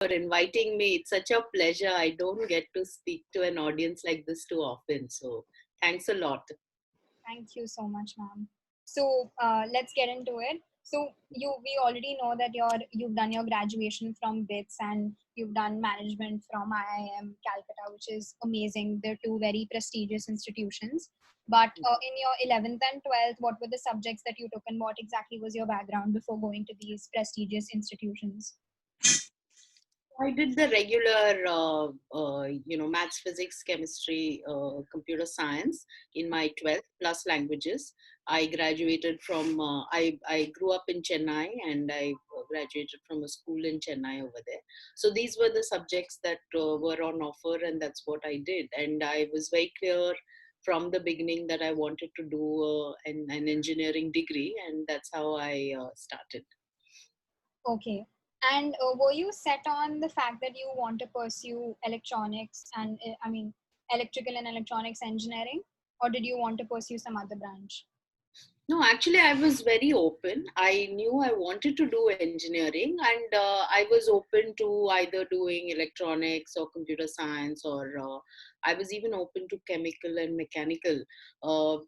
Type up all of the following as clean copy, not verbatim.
inviting me. It's such a pleasure. I don't get to speak to an audience like this too often. So thanks a lot. Thank you so much, ma'am. So let's get into it. So we already know that you've done your graduation from BITS and you've done management from IIM Calcutta, which is amazing. They're two very prestigious institutions. But in your 11th and 12th, what were the subjects that you took and what exactly was your background before going to these prestigious institutions? I did the regular, maths, physics, chemistry, computer science in my 12th plus languages. I graduated from, I grew up in Chennai and I graduated from a school in Chennai over there. So these were the subjects that were on offer and that's what I did. And I was very clear from the beginning that I wanted to do an engineering degree and that's how I started. Okay. And were you set on the fact that you want to pursue electronics and electrical and electronics engineering, or did you want to pursue some other branch? No, actually, I was very open. I knew I wanted to do engineering, and I was open to either doing electronics or computer science, or I was even open to chemical and mechanical.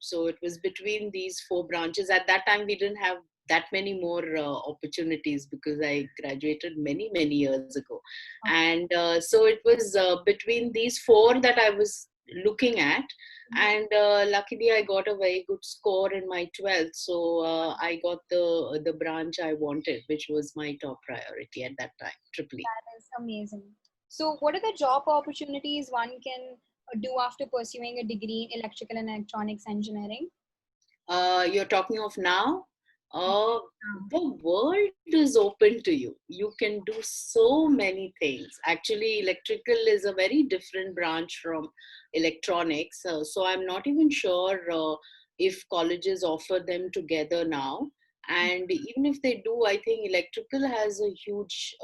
So it was between these four branches. At that time, we didn't have that many more opportunities because I graduated many, many years ago. And so it was between these four that I was looking at, and luckily I got a very good score in my 12th, so I got the branch I wanted, which was my top priority at that time, triple E. That is amazing. So, what are the job opportunities one can do after pursuing a degree in electrical and electronics engineering? You're talking of now. uh, Yeah. the world is open to you. You can do so many things. Actually, electrical is a very different branch from electronics, so I'm not even sure if colleges offer them together now. And even if they do, I think electrical has a huge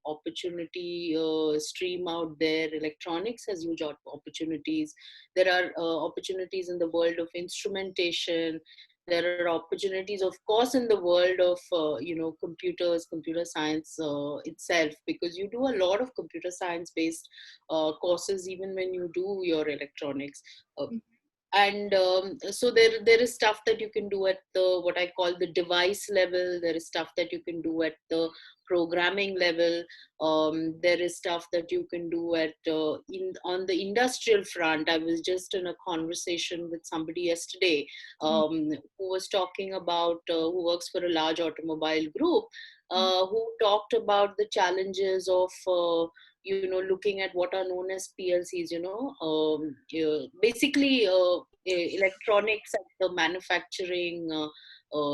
opportunity stream out there. Electronics has huge opportunities. There are opportunities in the world of instrumentation. There are opportunities, of course, in the world of computers, computer science itself, because you do a lot of computer science based courses even when you do your electronics. And so there is stuff that you can do at the what I call the device level. There is stuff that you can do at the programming level. There is stuff that you can do at in on the industrial front. I was just in a conversation with somebody yesterday who was talking about who works for a large automobile group, who talked about the challenges of looking at what are known as PLCs, basically electronics at the manufacturing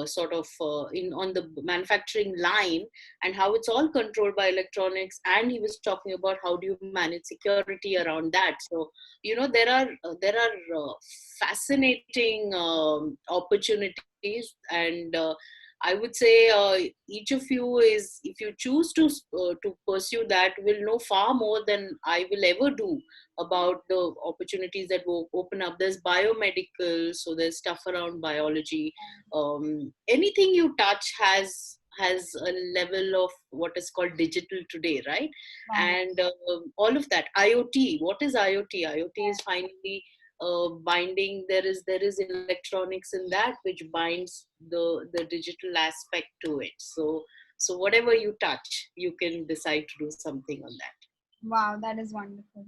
sort of in on the manufacturing line, and how it's all controlled by electronics. And he was talking about how do you manage security around that. So there are fascinating opportunities, and I would say each of you is, if you choose to pursue that, will know far more than I will ever do about the opportunities that will open up. There's biomedical, so there's stuff around biology. Anything you touch has a level of what is called digital today, right? Right. And all of that. IoT. What is IoT? IoT is finally binding. There is electronics in that which binds the digital aspect to it. So whatever you touch, you can decide to do something on that. Wow, that is wonderful.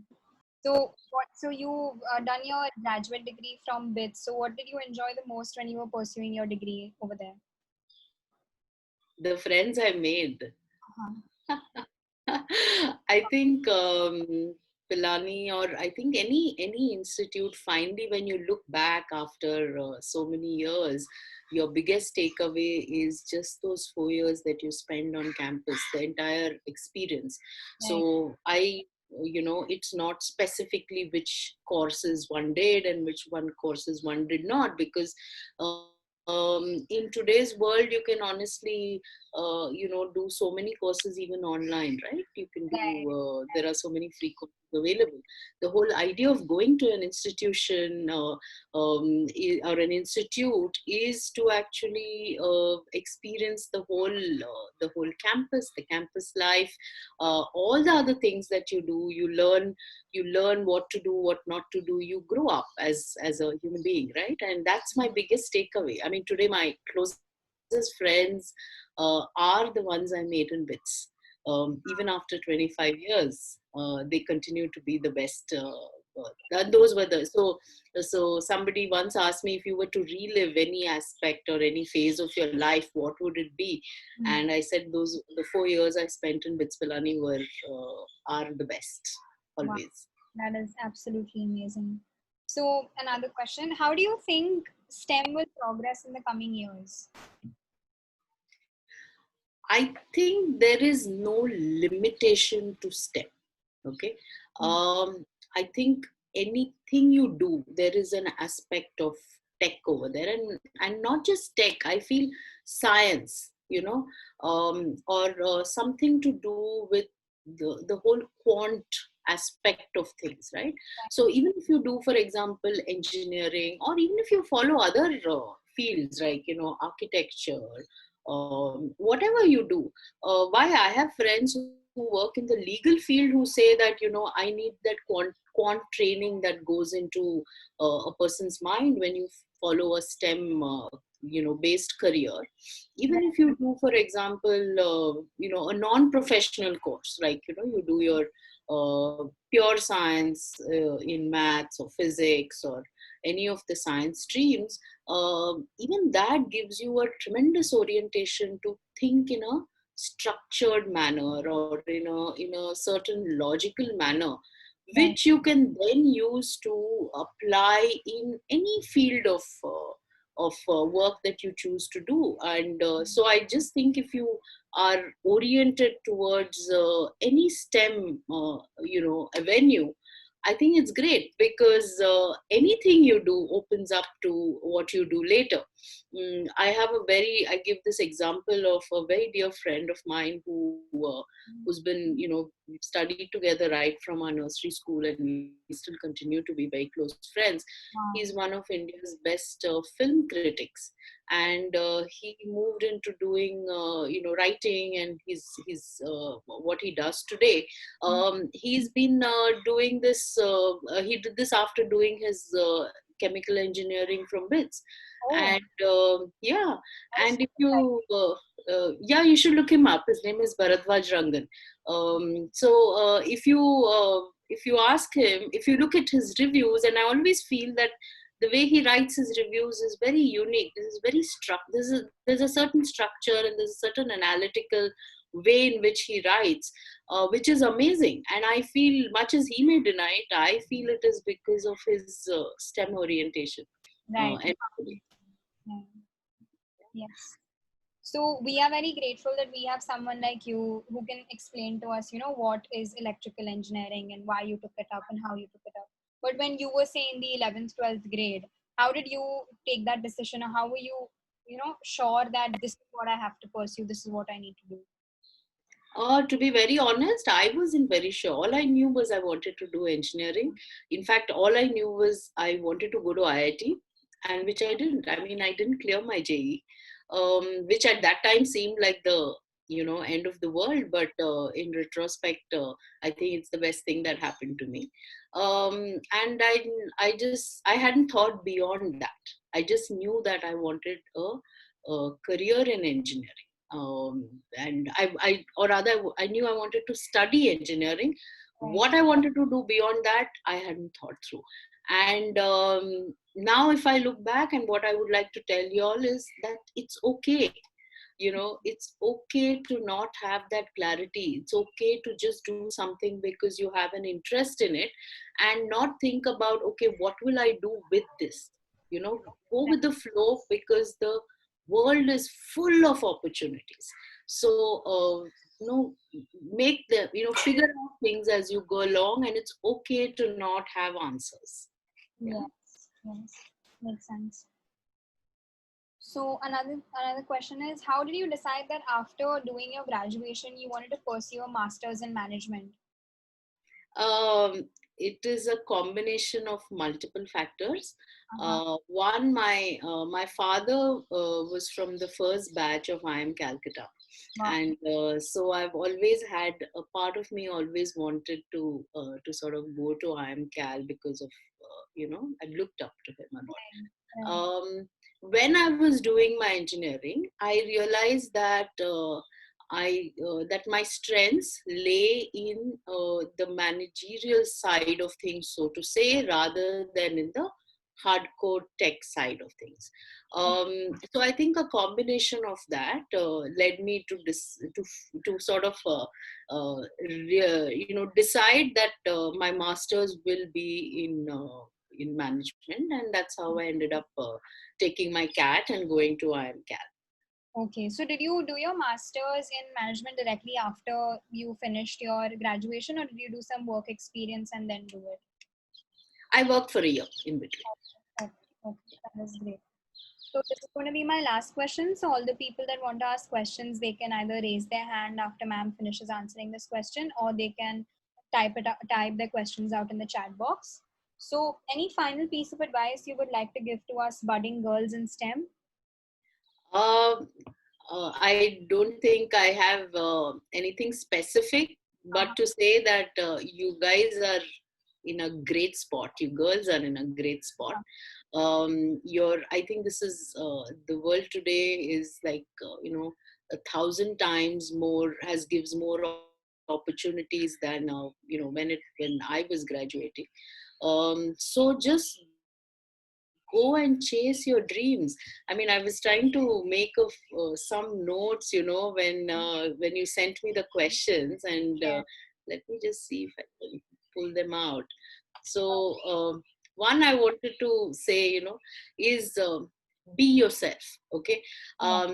So, So you done your graduate degree from BITS. So, what did you enjoy the most when you were pursuing your degree over there? The friends I made. Uh-huh. I think Pilani, or I think any institute, finally, when you look back after so many years, your biggest takeaway is just those 4 years that you spend on campus, the entire experience. Right. So it's not specifically which courses one did and which one courses one did not, because in today's world you can honestly do so many courses even online, right? You can do Right. there are so many free courses available. The whole idea of going to an institution or an institute is to actually experience the whole campus, the campus life, all the other things that you do. You learn what to do, what not to do. You grow up as a human being, right? And that's my biggest takeaway. I mean, today my closest friends are the ones I made in bits. Even after 25 years, they continue to be the best. And those were the so somebody once asked me, if you were to relive any aspect or any phase of your life, what would it be? And I said the 4 years I spent in Bits Pilani are the best Wow, always. that is absolutely amazing. So another question, how do you think STEM will progress in the coming years? I think there is no limitation to STEM. Okay. I think anything you do, there is an aspect of tech over there, and not just tech. I feel science, or something to do with the whole quant aspect of things, right? So even if you do, for example, engineering, or even if you follow other fields like architecture, whatever you do. Why I have friends who work in the legal field who say that I need that quant training that goes into a person's mind when you follow a STEM based career. Even if you do, for example, a non-professional course, like you do your pure science in maths or physics or any of the science streams, even that gives you a tremendous orientation to think in a structured manner, or in a certain logical manner, Right. which you can then use to apply in any field of work that you choose to do. And so I just think if you are oriented towards any STEM avenue, I think it's great, because anything you do opens up to what you do later. I give this example of a very dear friend of mine who's been, we've studied together right from our nursery school, and we still continue to be very close friends. He's Wow. one of India's best film critics, and he moved into doing, writing, and he's what he does today. He's been doing this. He did this after doing his chemical engineering from BITS, Oh, and yeah. that is And if like, yeah, you should look him up. His name is Bharadwaj Rangan. If you ask him, if you look at his reviews, and I always feel that the way he writes his reviews is very unique. This is very there's a certain structure, and there's a certain analytical way in which he writes, which is amazing. And I feel, much as he may deny it, I feel it is because of his STEM orientation. right. And Yeah. Yes. So we are very grateful that we have someone like you who can explain to us, what is electrical engineering and why you took it up and how you took it up. But when you were saying the 11th, 12th grade, how did you take that decision, or how were you, sure that this is what I have to pursue, this is what I need to do? To be very honest, I wasn't very sure. All I knew was I wanted to do engineering. In fact, all I knew was I wanted to go to IIT, and which I didn't. I mean, I didn't clear my JE, which at that time seemed like the end of the world. But in retrospect, I think it's the best thing that happened to me. And I hadn't thought beyond that. I just knew that I wanted a career in engineering. And or rather, I knew I wanted to study engineering. Right. What I wanted to do beyond that, I hadn't thought through. And now, if I look back, and what I would like to tell you all is that it's okay. It's okay to not have that clarity. It's okay to just do something because you have an interest in it, and not think about, okay, what will I do with this? Go with the flow, because the world is full of opportunities. So make them, figure out things as you go along, and it's okay to not have answers. Yeah. Yes, yes, makes sense. So another question is, how did you decide that after doing your graduation you wanted to pursue a master's in management? It is a combination of multiple factors. Uh-huh. One, my father was from the first batch of IIM Calcutta, Wow. and so I've always had a part of me always wanted to sort of go to IIM Cal because of I looked up to him a lot. Right. Right. When I was doing my engineering, I realized that that my strengths lay in the managerial side of things, so to say, rather than in the hardcore tech side of things. So I think a combination of that led me to sort of decide that my masters will be in management, and that's how I ended up taking my CAT and going to IIM Cal. Okay, so did you do your master's in management directly after you finished your graduation, or did you do some work experience and then do it? I worked for a year in between. Okay, okay, that is great. So this is going to be my last question. So all the people that want to ask questions, they can either raise their hand after ma'am finishes answering this question, or they can type their questions out in the chat box. So any final piece of advice you would like to give to us budding girls in STEM? Uh, I don't think I have anything specific, but to say that you guys are in a great spot. You girls are in a great spot. I think this is the world today is like 1,000 times more, has gives more opportunities than when I was graduating. So just go and chase your dreams. I mean, I was trying to make some notes, when you sent me the questions, and Yes. let me just see if I can pull them out. So, one I wanted to say, is be yourself. Okay. Yeah.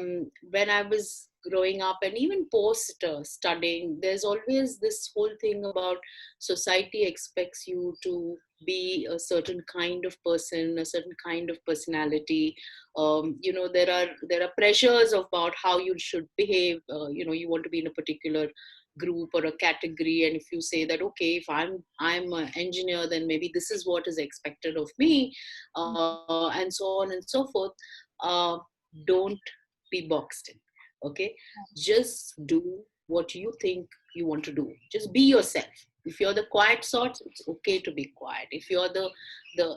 When I was growing up and even post studying, there's always this whole thing about society expects you to be a certain kind of person, a certain kind of personality. There are pressures about how you should behave. You want to be in a particular group or a category, and if you say that, okay, if I'm an engineer, then maybe this is what is expected of me, and so on and so forth. uh, don't be boxed in. Okay, just do what you think you want to do. Just be yourself. If you're the quiet sort, it's okay to be quiet. If you're the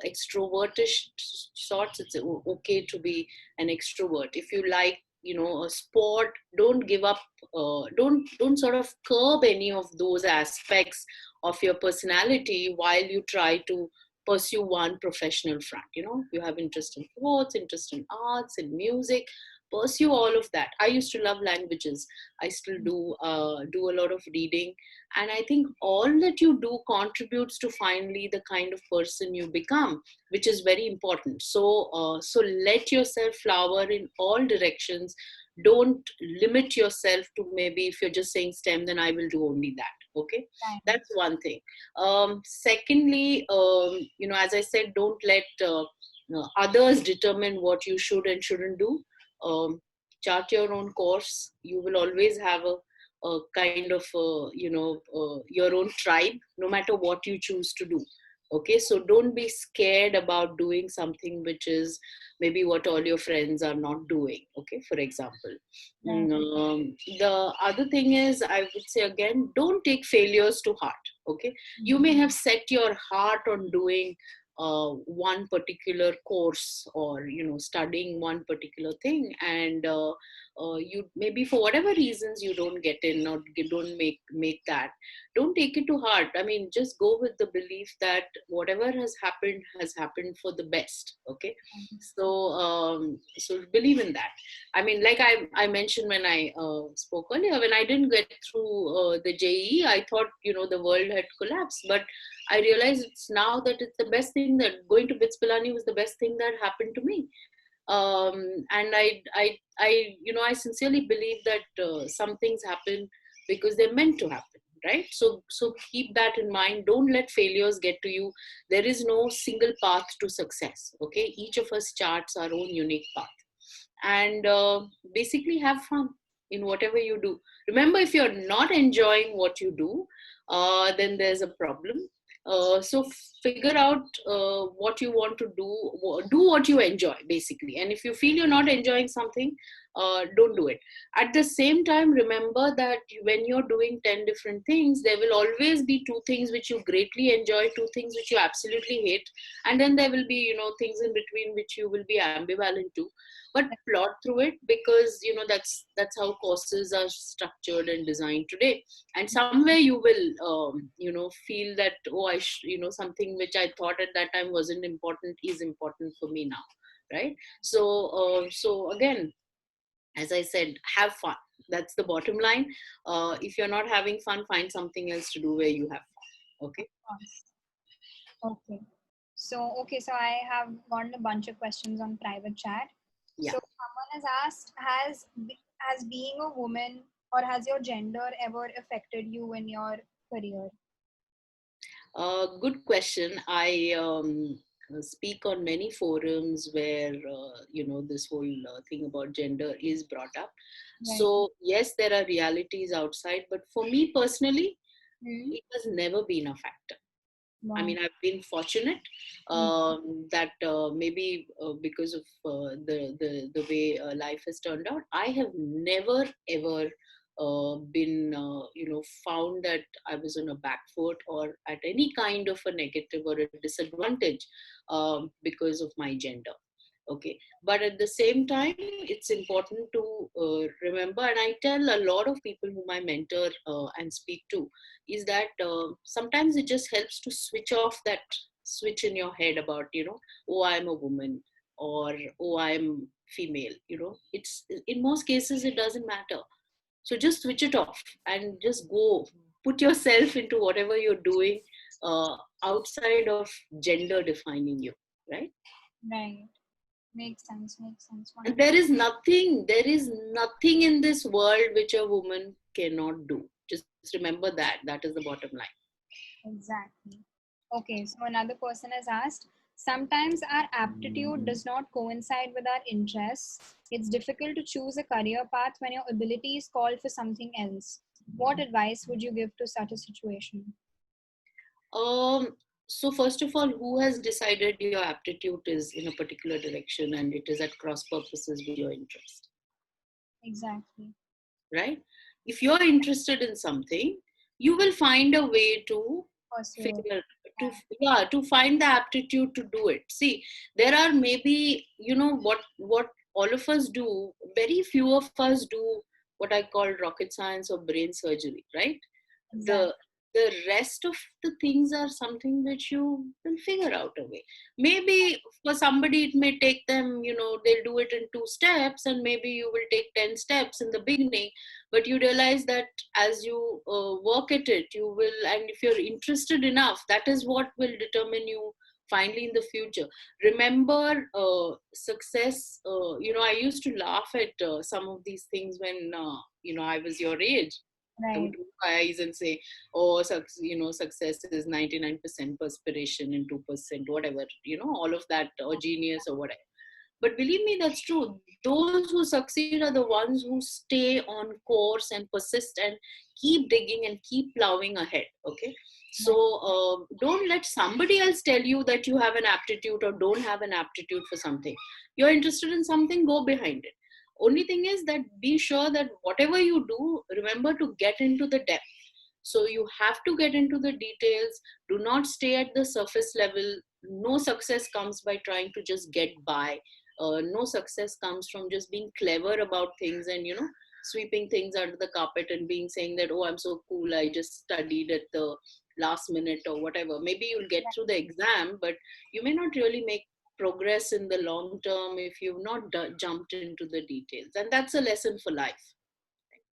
extrovertish sorts, it's okay to be an extrovert. If you like a sport, don't give up. Don't sort of curb any of those aspects of your personality while you try to pursue one professional front. You have interest in sports, interest in arts, in music, pursue all of that. I used to love languages. I still do a lot of reading, and I think all that you do contributes to finally the kind of person you become, which is very important. So let yourself flower in all directions. Don't limit yourself to, maybe if you're just saying STEM, then I will do only that. Okay, Right. that's one thing. Secondly, as I said, don't let others determine what you should and shouldn't do. um, Chart your own course. You will always have a kind of your own tribe, no matter what you choose to do. Okay, so don't be scared about doing something which is maybe what all your friends are not doing. Okay, for example. Right. The other thing is, I would say again, don't take failures to heart. Okay, you Mhm. may have set your heart on doing one particular course, or studying one particular thing, and you maybe for whatever reasons you don't get in, or you don't make that. Don't take it to heart. I mean, just go with the belief that whatever has happened for the best. Okay, so believe in that. I mean, like I mentioned when I spoke earlier, when I didn't get through the JEE, I thought the world had collapsed, but I realize it's now that it's the best thing, that going to BITS Pilani was the best thing that happened to me. And I sincerely believe that some things happen because they're meant to happen, right? So keep that in mind. Don't let failures get to you. There is no single path to success. Okay, each of us charts our own unique path, and basically have fun. in whatever you do. Remember, if you're not enjoying what you do, then there's a problem. So figure out what you want to do what you enjoy basically. And if you feel you're not enjoying something, don't do it. At the same time, remember that when you're doing 10 different things, there will always be two things which you greatly enjoy, two things which you absolutely hate, and then there will be, things in between which you will be ambivalent to. But plot through it, because that's how courses are structured and designed today. And somewhere you will feel that, oh, something which I thought at that time wasn't important is important for me now, right? So again, as I said, have fun. That's the bottom line. If you're not having fun, find something else to do where you have fun. Okay. Okay. So I have gotten a bunch of questions on private chat. Yeah. So someone has asked, has being a woman or has your gender ever affected you in your career? Good question. I speak on many forums where this whole thing about gender is brought up. Right. So yes, there are realities outside, but for me personally, Hmm. it has never been a factor. I Wow. mean, I've been fortunate that maybe because of the way life has turned out, I have never ever been found that I was on a back foot or at any kind of a negative or a disadvantage because of my gender. Okay, but at the same time, it's important to remember, and I tell a lot of people whom I mentor and speak to, is that sometimes it just helps to switch off that switch in your head about, oh, I'm a woman, or oh, I'm female. It's, in most cases it doesn't matter. So just switch it off and just go put yourself into whatever you're doing outside of gender defining you, right? Right. Makes sense. Makes sense. And Wonderful. there is nothing in this world which a woman cannot do. Just remember that. That is the bottom line. Exactly. Okay, so another person has asked, sometimes our aptitude does not coincide with our interests. It's difficult to choose a career path when your abilities call for something else. What advice would you give to such a situation? Um, so first of all, who has decided your aptitude is in a particular direction and it is at cross purposes with your interest, Exactly. right? If you're interested in something, you will find a way to Pursue it. figure to Yeah. yeah to find the aptitude to do it. See, there are maybe, what all of us do. Very few of us do what I call rocket science or brain surgery, right? Exactly. The rest of the things are something which you will figure out a way. Maybe for somebody it may take them, they'll do it in 2 steps, and maybe you will take 10 steps in the beginning, but you realize that as you work at it, you will, and if you're interested enough, that is what will determine you finally in the future. Remember, success, I used to laugh at some of these things when I was your age. I would Right. roll my eyes and say, "Oh, success is 99% perspiration and 2% whatever, all of that, or genius or whatever." But believe me, that's true. Those who succeed are the ones who stay on course and persist and keep digging and keep plowing ahead. Okay, so Right. don't let somebody else tell you that you have an aptitude or don't have an aptitude for something. You're interested in something, go behind it. Only thing is that be sure that whatever you do, remember to get into the depth. So you have to get into the details. Do not stay at the surface level. No success comes by trying to just get by. No success comes from just being clever about things and sweeping things under the carpet and being saying that, oh, I'm so cool, I just studied at the last minute or whatever. Maybe you'll get through the exam, but you may not really make progress in the long term if you've not jumped into the details. And that's a lesson for life.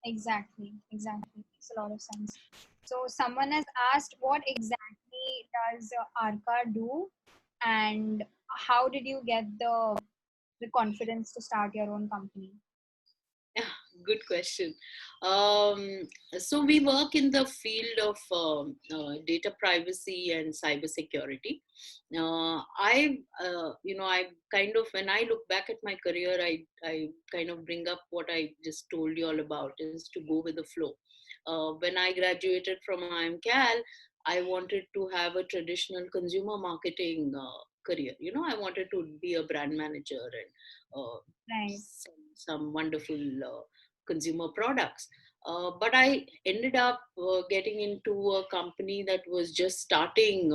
Exactly. Exactly. Makes a lot of sense. So someone has asked, what exactly does Arka do, and how did you get the confidence to start your own company? Good question. Um, so we work in the field of data privacy and cybersecurity. I kind of, when I look back at my career, I kind of bring up what I just told you all about, is to go with the flow. When I graduated from IMCAL, I wanted to have a traditional consumer marketing career. I wanted to be a brand manager and Right. some wonderful consumer products. But I ended up getting into a company that was just starting,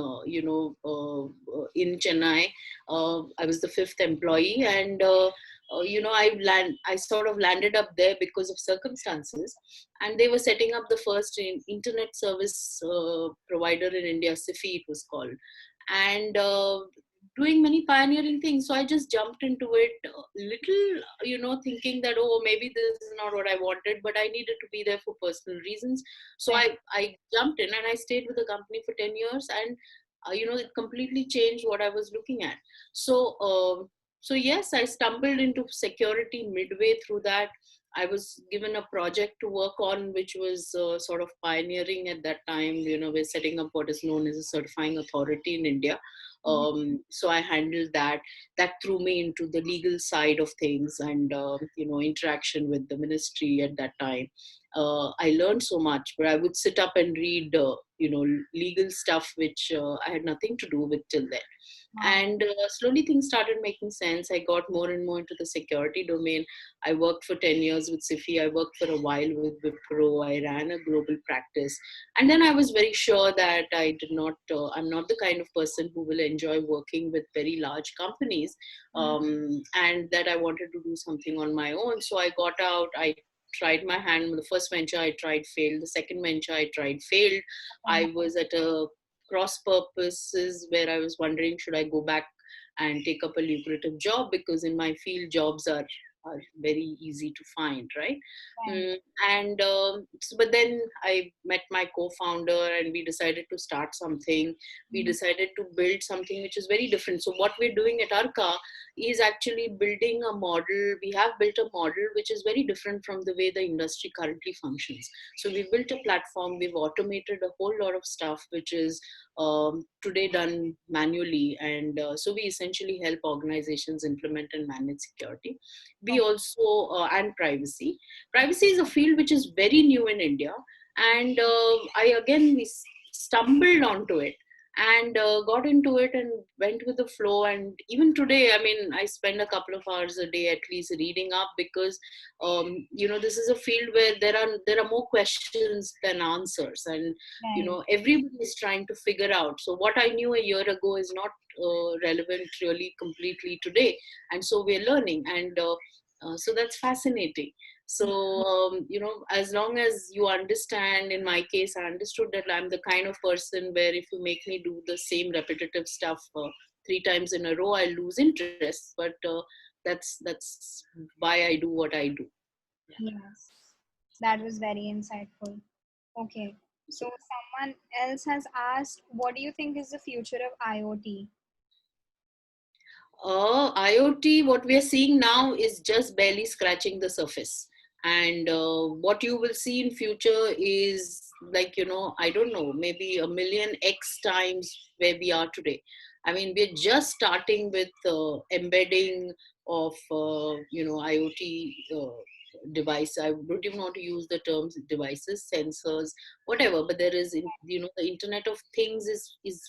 in Chennai. I was the fifth employee, and I sort of landed up there because of circumstances, and they were setting up the first internet service provider in India, Sify it was called, and doing many pioneering things. So I just jumped into it, little, thinking that, oh, maybe this is not what I wanted, but I needed to be there for personal reasons. So Right. I jumped in and I stayed with the company for 10 years, and it completely changed what I was looking at. So so yes, I stumbled into security midway through that. I was given a project to work on, which was sort of pioneering at that time. We're setting up what is known as a certifying authority in India. Mhm. So I handled that. That threw me into the legal side of things, and interaction with the ministry at that time. I learned so much, but I would sit up and read legal stuff which I had nothing to do with till then. Wow. And slowly things started making sense. I got more and more into the security domain. I worked for 10 years with Sify. I worked for a while with Wipro. I ran a global practice. And then I was very sure that I'm not the kind of person who will enjoy working with very large companies, Mhm. and that I wanted to do something on my own. So I got out. I tried my hand. The first venture I tried failed. The second venture I tried failed. I was at a cross purposes where I was wondering, should I go back and take up a lucrative job, because in my field jobs are very easy to find, right? Right. Mm, and but then I met my co-founder and we decided to start something. We Mhm. decided to build something which is very different. So what we're doing at Arrka is actually building a model. We have built a model which is very different from the way the industry currently functions. So we built a platform, we've automated a whole lot of stuff which is today done manually. And so we essentially help organizations implement and manage security. We Okay. also, and privacy. Privacy is a field which is very new in India. And we stumbled onto it and got into it and went with the flow. And even today, I mean, I spend a couple of hours a day at least reading up, because this is a field where there are more questions than answers, and Right. everybody is trying to figure out. So what I knew a year ago is not relevant really completely today, and so we're learning. And so that's fascinating. So as long as you understand, in my case I understood that I'm the kind of person where if you make me do the same repetitive stuff 3 times in a row, I lose interest. But that's why I do what I do. Yes. That was very insightful. Okay. So someone else has asked, what do you think is the future of IoT? IoT, what we are seeing now is just barely scratching the surface. And what you will see in future is, like, I don't know, maybe a million X times where we are today. I mean, we're just starting with embedding of, IoT device. I don't even want to use the terms devices, sensors, whatever. But there is, the Internet of Things is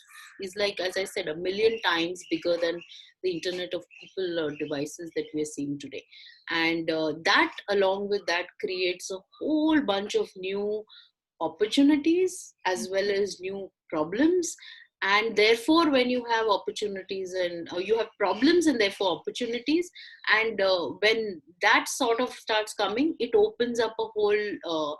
like, as I said, a million times bigger than the Internet of People or devices that we are seeing today. And that, along with that, creates a whole bunch of new opportunities as well as new problems. And therefore, when you have opportunities and you have problems and therefore opportunities, and when that sort of starts coming, it opens up a whole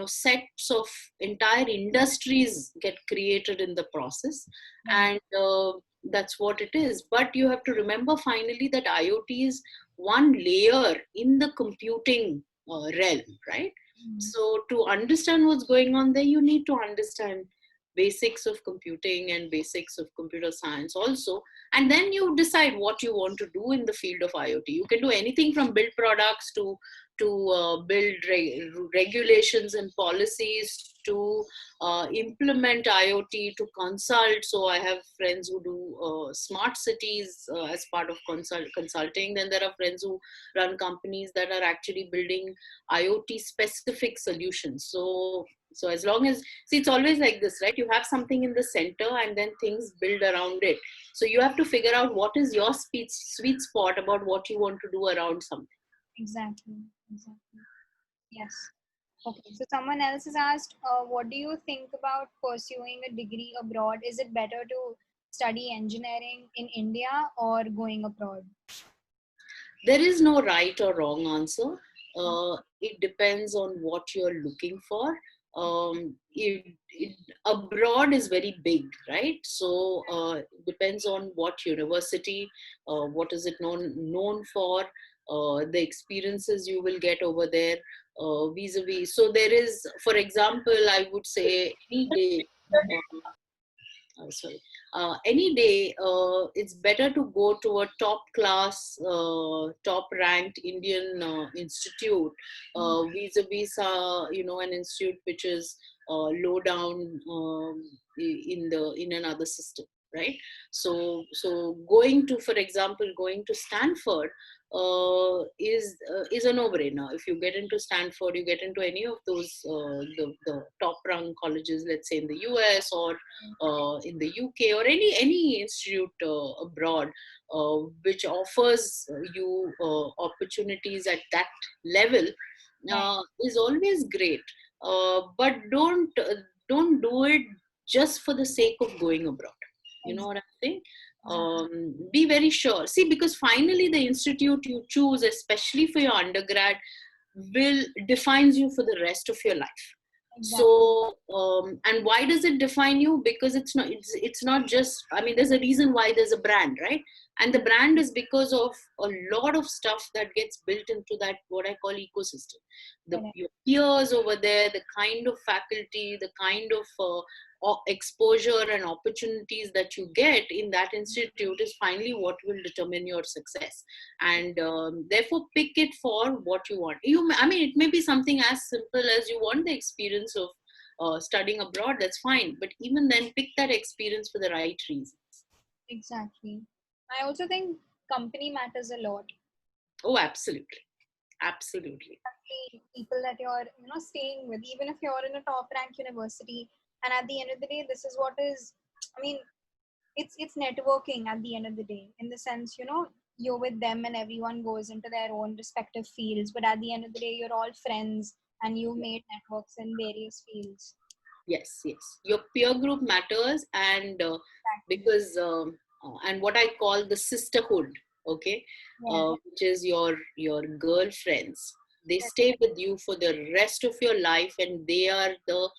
sets of entire industries get created in the process. Right. And that's what it is. But you have to remember finally that IoT is one layer in the computing realm, right? Mhm. So to understand what's going on there, you need to understand basics of computing and basics of computer science also. And then you decide what you want to do in the field of IoT. You can do anything from build products to build regulations and policies, to implement IoT, to consult. So I have friends who do smart cities as part of consulting. Then there are friends who run companies that are actually building IoT specific solutions. So as long as, see, it's always like this, right? You have something in the center and then things build around it. So you have to figure out what is your sweet spot about what you want to do around something. Exactly. Yes. Okay, so someone else has asked, what do you think about pursuing a degree abroad? Is it better to study engineering in India or going abroad? There is no right or wrong answer. It depends on what you're looking for. Abroad is very big, right? So it depends on what university, what is it known for, the experiences you will get over there, vis-a-vis. So there is, for example, I would say any day. Sorry, any day, it's better to go to a top class, top ranked Indian institute, vis-a-vis, an institute which is low down, in another system, right? So going to, for example, going to Stanford is a no-brainer. If you get into Stanford, you get into any of those the top rung colleges, let's say in the US or in the UK, or any institute abroad, which offers you opportunities at that level, is always great. But don't do it just for the sake of going abroad. You know what I'm saying? Be very sure. See, because finally the institute you choose, especially for your undergrad, will defines you for the rest of your life. Exactly. So and why does it define you? Because it's not just, I mean, there's a reason why there's a brand, right? And the brand is because of a lot of stuff that gets built into that, what I call ecosystem. Your peers over there, the kind of faculty, the kind of exposure and opportunities that you get in that institute is finally what will determine your success. And therefore pick it for what you want. I mean, it may be something as simple as you want the experience of studying abroad, that's fine, but even then pick that experience for the right reasons. Exactly. I also think company matters a lot. Oh, absolutely. The people that you're staying with, even if you're in a top ranked university, and at the end of the day, this is what is, I mean, it's networking at the end of the day, in the sense, you're with them and everyone goes into their own respective fields, but at the end of the day, you're all friends and you made networks in various fields. Yes, your peer group matters. And because and what I call the sisterhood, okay, which is your girlfriends, they stay with you for the rest of your life, and they are the,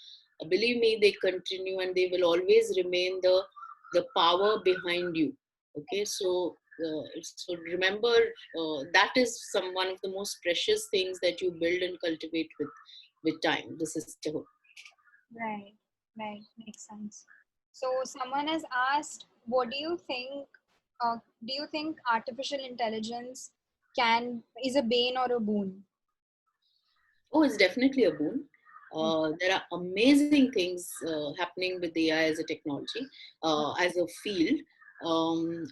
believe me, they continue and they will always remain the power behind you. Okay, so remember, that is one of the most precious things that you build and cultivate with time, the sisterhood. Right, makes sense. So someone has asked, what do you think? Do you think artificial intelligence is a bane or a boon? Oh, it's definitely a boon. There are amazing things happening with AI as a technology, as a field.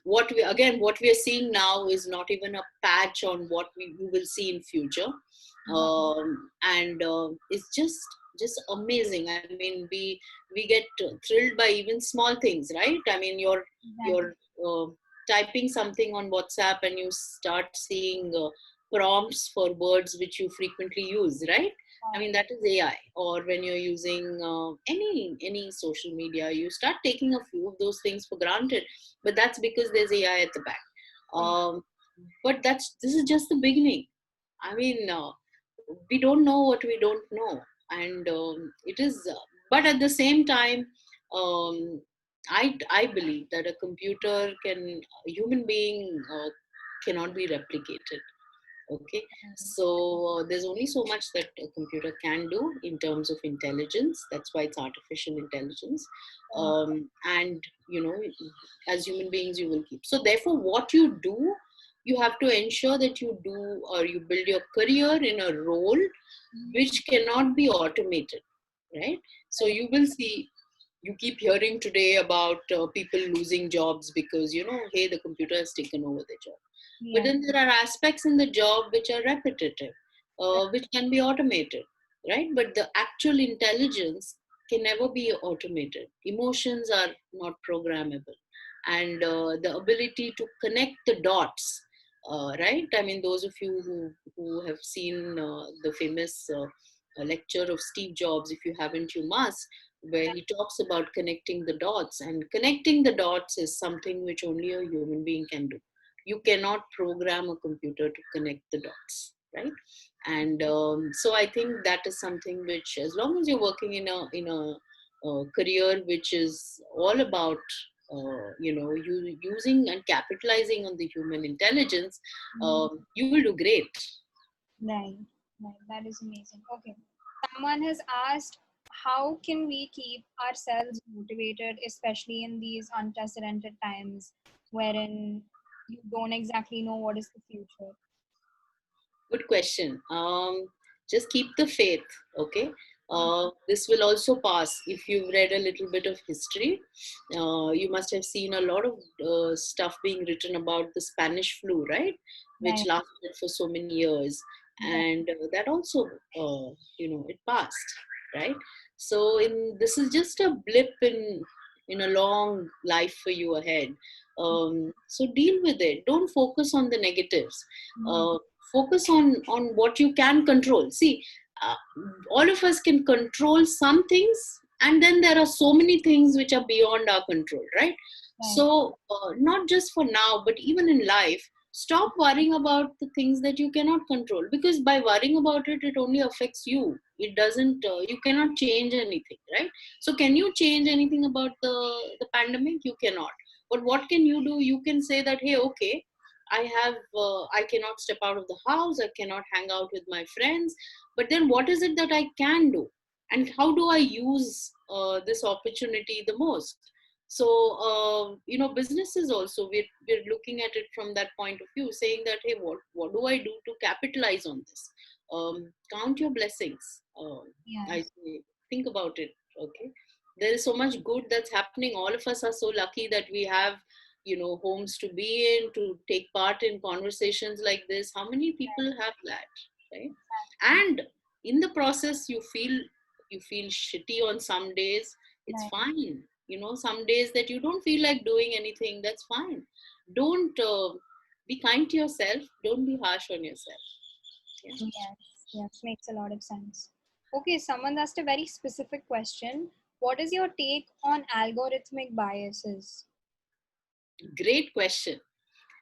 What we are seeing now is not even a patch on what we will see in future, and it's just amazing. I mean, we get thrilled by even small things, right? I mean, you're typing something on WhatsApp and you start seeing prompts for words which you frequently use, right? I mean, that is AI. Or when you're using any social media, you start taking a few of those things for granted, but that's because there's AI at the back. But this is just the beginning. I mean, we don't know what we don't know, and it is. But at the same time, um, I believe that a human being cannot be replicated. Okay, so there's only so much that a computer can do in terms of intelligence. That's why it's artificial intelligence. And as human beings, you will keep. So therefore, what you do, you have to ensure that you do, or you build your career in a role which cannot be automated, right? So you will see, you keep hearing today about people losing jobs because, hey, the computer has taken over the job. But Yeah. then there are aspects in the job which are repetitive, which can be automated, right? But the actual intelligence can never be automated. Emotions are not programmable. And the ability to connect the dots, right? I mean, those of you who have seen the famous lecture of Steve Jobs, if you haven't, you must, where he talks about connecting the dots. And connecting the dots is something which only a human being can do. You cannot program a computer to connect the dots, right? And so I think that is something which, as long as you're working in a career which is all about you using and capitalizing on the human intelligence, you will do great. Right, right. That is amazing. Okay. Someone has asked, how can we keep ourselves motivated, especially in these unprecedented times wherein you don't exactly know what is the future? Good question. Just keep the faith, okay? This will also pass. If you've read a little bit of history, you must have seen a lot of stuff being written about the Spanish flu, right? Which Right, lasted for so many years. right, And that also, it passed, right? So this is just a blip in a long life for you ahead. So deal with it. Don't focus on the negatives. mhm, Uh, Focus on what you can control. See, uh, all of us can control some things, and then there are so many things which are beyond our control, right? right, So not just for now, but even in life, stop worrying about the things that you cannot control, because by worrying about it, it only affects you. It doesn't, you cannot change anything, right? So can you change anything about the pandemic? You cannot. But what can you do? You can say that, hey, okay, I cannot step out of the house, I cannot hang out with my friends, but then what is it that I can do, and how do I use this opportunity the most? So businesses also, we're looking at it from that point of view, saying that, hey, what do I do to capitalize on this? Count your blessings. I yes, say, think about it. Okay, there is so much good that's happening. All of us are so lucky that we have homes to be in, to take part in conversations like this. How many people have that, right? exactly, And in the process, you feel shitty on some days. It's right, fine. Some days that you don't feel like doing anything, that's fine. Don't be kind to yourself, don't be harsh on yourself. Yeah. yes, yes, makes a lot of sense. Okay, someone asked a very specific question. What is your take on algorithmic biases? Great question.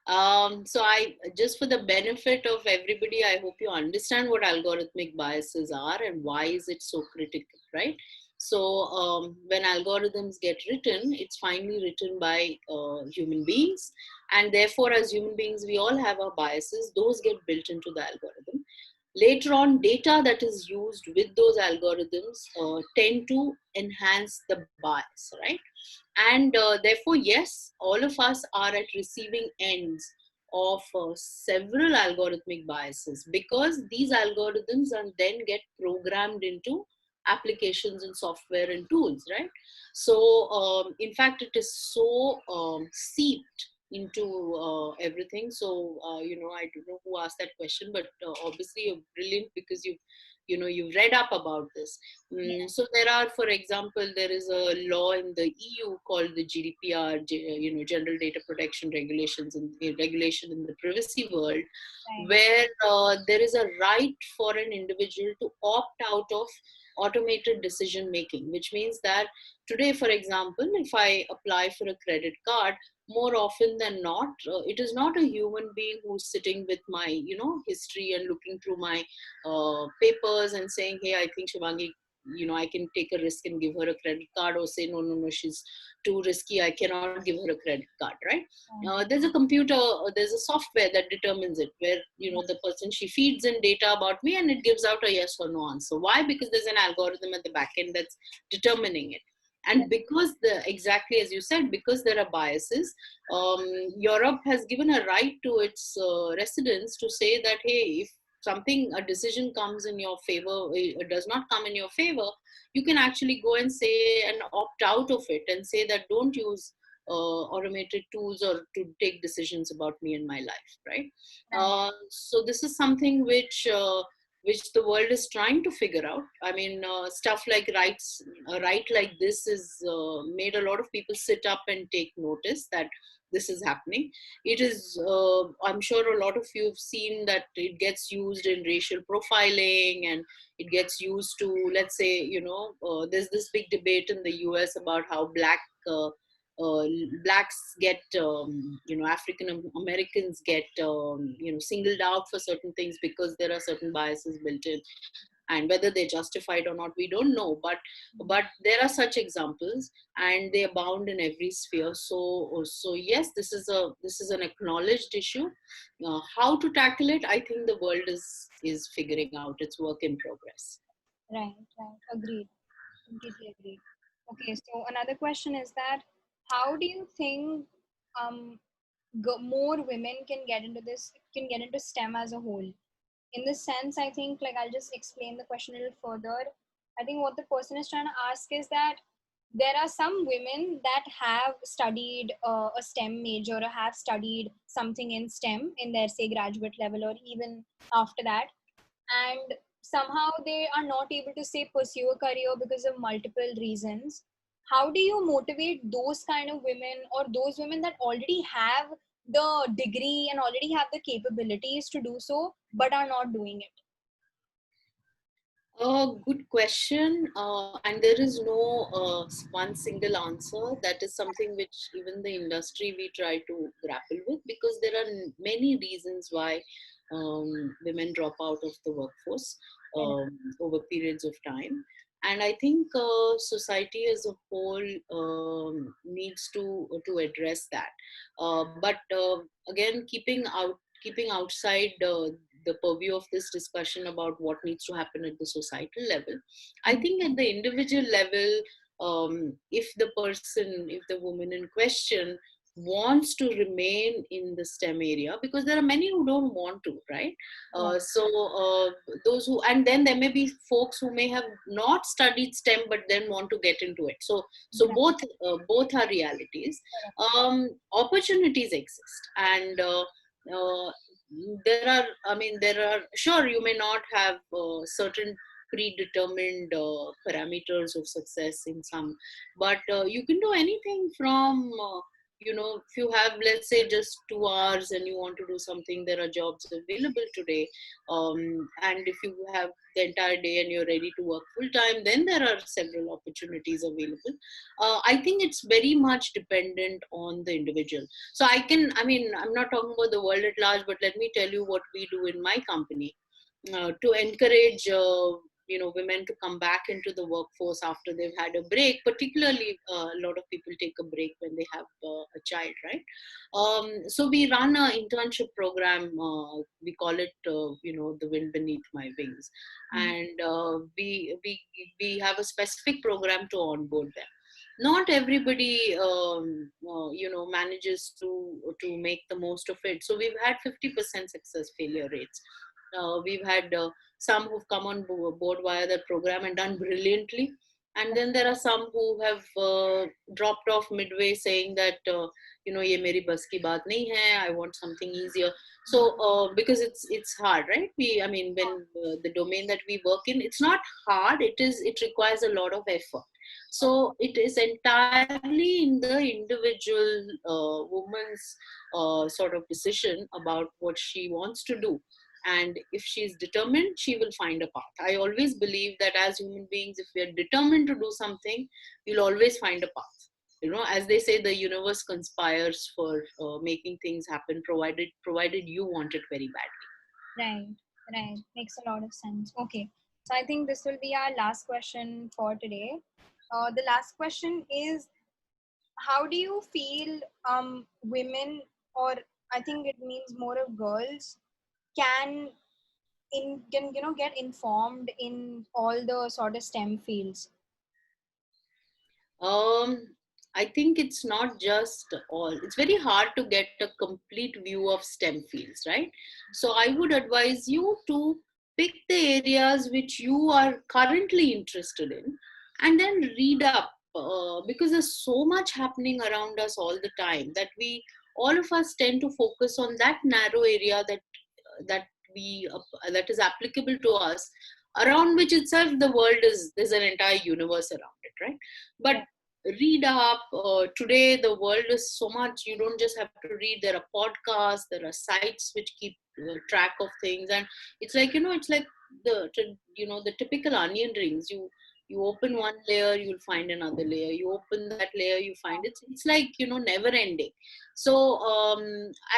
So I just, for the benefit of everybody, I hope you understand what algorithmic biases are and why is it so critical, right? So when algorithms get written, it's finally written by human beings, and therefore, as human beings, we all have our biases. Those get built into the algorithm. Later on, data that is used with those algorithms tend to enhance the bias, right? And therefore, yes, all of us are at receiving ends of several algorithmic biases, because these algorithms and then get programmed into applications and software and tools, right? So in fact, it is so seeped into everything. So I don't know who asked that question, but obviously you're brilliant, because you've read up about this. So there are, for example, there is a law in the EU called the GDPR, General Data Protection Regulations, and regulation in the privacy world, Right, where there is a right for an individual to opt out of automated decision making, which means that today, for example, if I apply for a credit card, more often than not, it is not a human being who's sitting with my history and looking through my papers and saying, hey, I think Shivangi I can take a risk and give her a credit card, or say, no, no, no, she's too risky, I cannot give her a credit card, right? There's a computer, there's a software that determines it, where, the person, she feeds in data about me and it gives out a yes or no answer. Why? Because there's an algorithm at the back end that's determining it. And because exactly as you said, because there are biases, Europe has given a right to its residents to say that, hey, if a decision comes in your favor, it does not come in your favor, you can actually go and say and opt out of it and say that don't use automated tools or to take decisions about me and my life, right? So this is something which the world is trying to figure out. I mean, stuff like right like this is made a lot of people sit up and take notice that this is happening. It is, I'm sure a lot of you have seen that it gets used in racial profiling, and it gets used to, let's say, there's this big debate in the US about how blacks get, African Americans get, singled out for certain things because there are certain biases built in, and whether they're justified or not, we don't know. But there are such examples, and they abound in every sphere. So yes, this is an acknowledged issue. How to tackle it, I think the world is figuring out. It's work in progress. Right. Agreed. Completely agreed. Okay, so another question is that how do you think um, more women can get into STEM as a whole? In this sense, I think, like, I'll just explain the question a little further. I think what the person is trying to ask is that there are some women that have studied a STEM major or have studied something in STEM in their, say, graduate level or even after that, and somehow they are not able to, say, pursue a career because of multiple reasons. How do you motivate those kind of women, or those women that already have the degree and already have the capabilities to do so but are not doing it? Good question. And there is no one single answer. That is something which even the industry we try to grapple with, because there are many reasons why women drop out of the workforce over periods of time. And I think society as a whole needs to address that. But again, keeping outside the purview of this discussion about what needs to happen at the societal level, I think at the individual level, if the woman in question wants to remain in the STEM area, because there are many who don't want to, right? Those who, and then there may be folks who may have not studied STEM but then want to get into it. So both are realities. Opportunities exist, and sure, you may not have certain predetermined parameters of success in some, but you can do anything from if you have, let's say, just 2 hours and you want to do something, there are jobs available today. And if you have the entire day and you're ready to work full time, then there are several opportunities available. I think it's very much dependent on the individual. So I'm not talking about the world at large, but let me tell you what we do in my company to encourage women to come back into the workforce after they've had a break. Particularly, a lot of people take a break when they have a child, right? So we run an internship program. We call it the wind beneath my wings. And we have a specific program to onboard them. Not everybody manages to make the most of it. So we've had 50% success failure rates. We've had some who've come on board via that program and done brilliantly, and then there are some who have dropped off midway, saying that ye meri bas ki baat nahi hai, I want something easier. So because it's hard, right? When the domain that we work in, it's not hard, it requires a lot of effort. So it is entirely in the individual woman's sort of decision about what she wants to do. And if she's determined, she will find a path. I always believe that as human beings, if we are determined to do something, we'll always find a path. As they say, the universe conspires for making things happen, provided you want it very badly. Right. Makes a lot of sense. Okay. So I think this will be our last question for today. The last question is, how do you feel women, or I think it means more of girls, can get informed in all the sort of STEM fields? Um, I think it's not just all. It's very hard to get a complete view of STEM fields, right? So I would advise you to pick the areas which you are currently interested in, and then read up, because there's so much happening around us all the time that we all of us tend to focus on that narrow area that we that is applicable to us, around which itself the world is, there's an entire universe around it, right? But Yeah, read up. Today the world is so much, you don't just have to read. There are podcasts, there are sites which keep track of things, and it's like, it's like the typical onion rings. You open one layer, you'll find another layer. You open that layer, you find it's like, never ending. So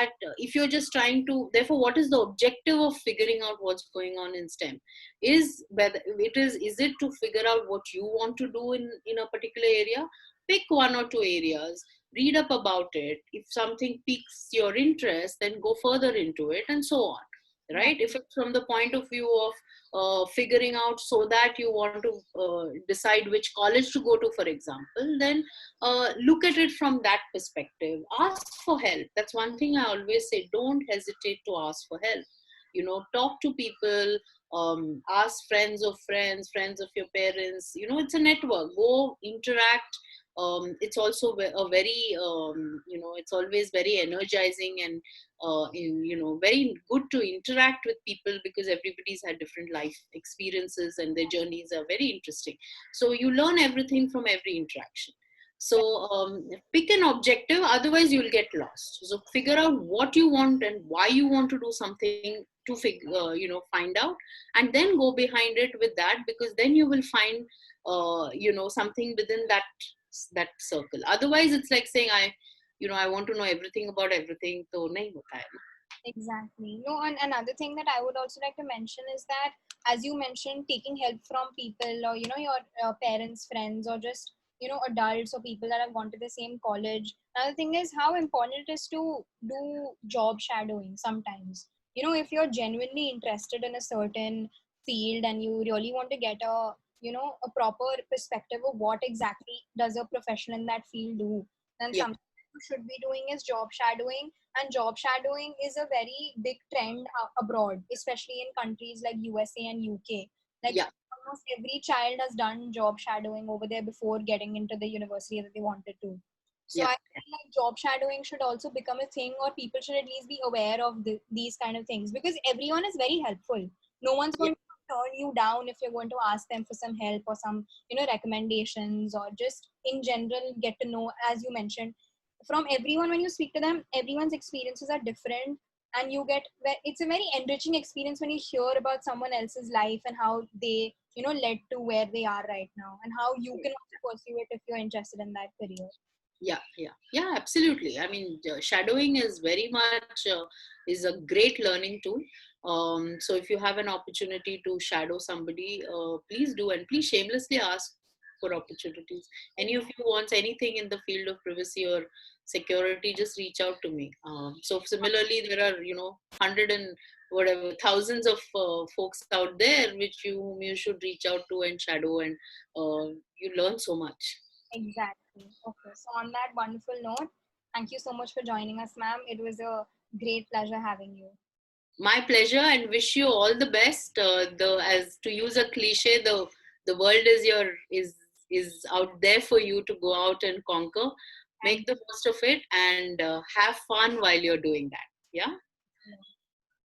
at if you're just trying to, therefore, what is the objective of figuring out what's going on in STEM? Is whether is it to figure out what you want to do in a particular area? Pick one or two areas, read up about it. If something piques your interest, then go further into it, and so on, yeah, right? If it's from the point of view of figuring out so that you want to decide which college to go to, for example, then look at it from that perspective. Ask for help. That's one thing I always say: don't hesitate to ask for help. Talk to people. Ask friends of friends, friends of your parents. It's a network. Go interact. It's also a very it's always very energizing, and very good to interact with people, because everybody's had different life experiences and their journeys are very interesting. So you learn everything from every interaction. So pick an objective, otherwise you'll get lost. So figure out what you want and why you want to do something, to find out, and then go behind it with that, because then you will find something within that circle. Otherwise it's like saying, I want to know everything about everything, so nahi hota hai. exactly. No, and another thing that I would also like to mention is that, as you mentioned, taking help from people, or your parents, friends, or just adults or people that have gone to the same college. Another thing is how important it is to do job shadowing sometimes. If you're genuinely interested in a certain field and you really want to get a proper perspective of what exactly does a professional in that field do, then Yeah, something you should be doing is job shadowing. And job shadowing is a very big trend abroad, especially in countries like USA and UK. Like, yeah, almost every child has done job shadowing over there before getting into the university that they wanted to. So yeah, I feel like job shadowing should also become a thing, or people should at least be aware of these kind of things, because everyone is very helpful. No one's yeah, going to turn you down if you're going to ask them for some help or some recommendations, or just in general get to know, as you mentioned, from everyone. When you speak to them, everyone's experiences are different, and it's a very enriching experience when you hear about someone else's life and how they led to where they are right now, and how you can also pursue it if you're interested in that career. yeah, absolutely. I mean, shadowing is very much is a great learning tool. So if you have an opportunity to shadow somebody, please do, and please shamelessly ask for opportunities. Any of you wants anything in the field of privacy or security, just reach out to me. So similarly, there are, hundred and whatever thousands of folks out there which whom you should reach out to and shadow, and you learn so much. Exactly. Okay, so on that wonderful note, thank you so much for joining us, ma'am. It was a great pleasure having you. My pleasure, and wish you all the best. The As to use a cliche, the world is out there for you to go out and conquer. Make Thank the most of it, and have fun while you're doing that. Yeah. you.